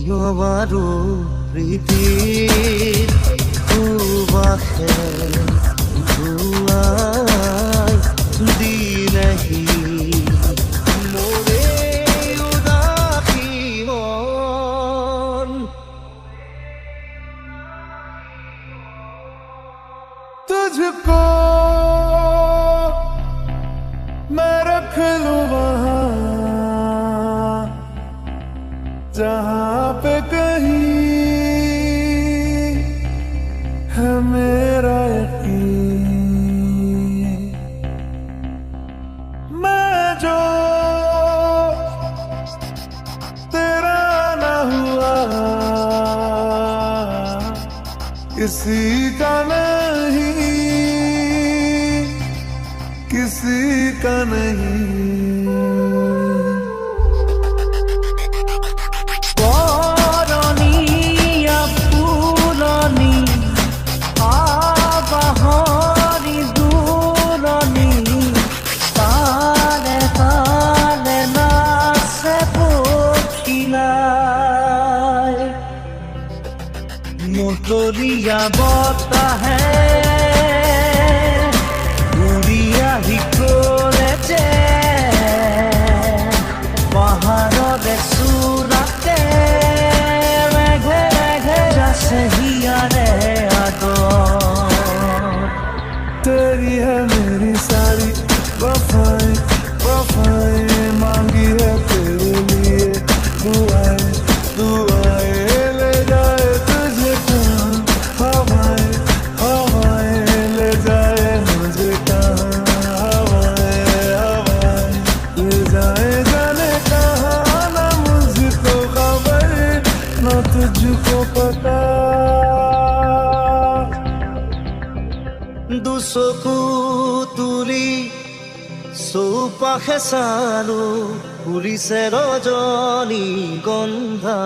কিয় বাৰু প্ৰীতিৰ সুবাসে ধুৱাই দিলেহি মোৰে উদাসী মন। तुझको मैं रख लूं वहां जहां पे कहीं है मेरा यकीन। मैं जो तेरा ना हुआ किसी का नहीं, किसी का नहीं। বৰণীয়া ফুলনি আবাহনী দূৰণি তাৰে তাৰে নাচে পখিলাই মতলীয়া বতাহে উৰি আহি ক'লে যে পাহাৰৰে চূড়াতে মেঘে মেঘে যাছে হিয়াৰে আদৰ। तेरी है मेरी सारी वफाएं वफाएं मांगी है तेरे लिए दुआएं दुआएं ले जाए तुझे कहाँ हवाएं हवाएं ले जाए मुझे कहाँ हवाएं हवाएं ले जाए जाने कहाँ ना मुझको खबर ना तुझको पता। দুচকু তুলি চৌপাশে চালো ফুলিছে ৰজনী গন্ধা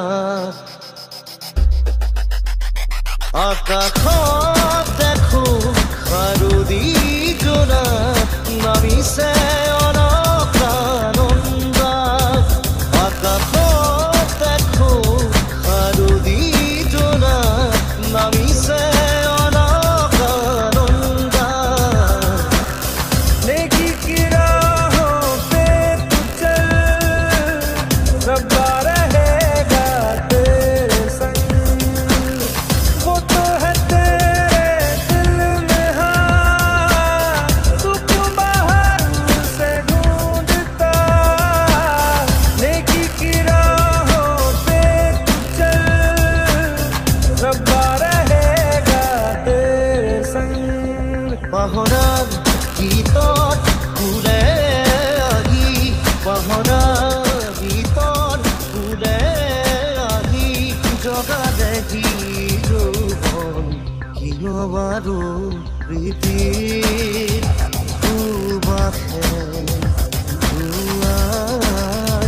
আকাশত দেখো খাৰুদি জোনাক নামিছে অলকানন্দা আকাশত দেখো খাৰুদি জোনাক নামিছে পাহৰাৰ গীতত ফুলে আহি পাহৰাৰ গীতত ফুলে আহি জগালে যৌৱন কিয় বাৰু প্ৰীতিৰ সুবাসে ধুৱাই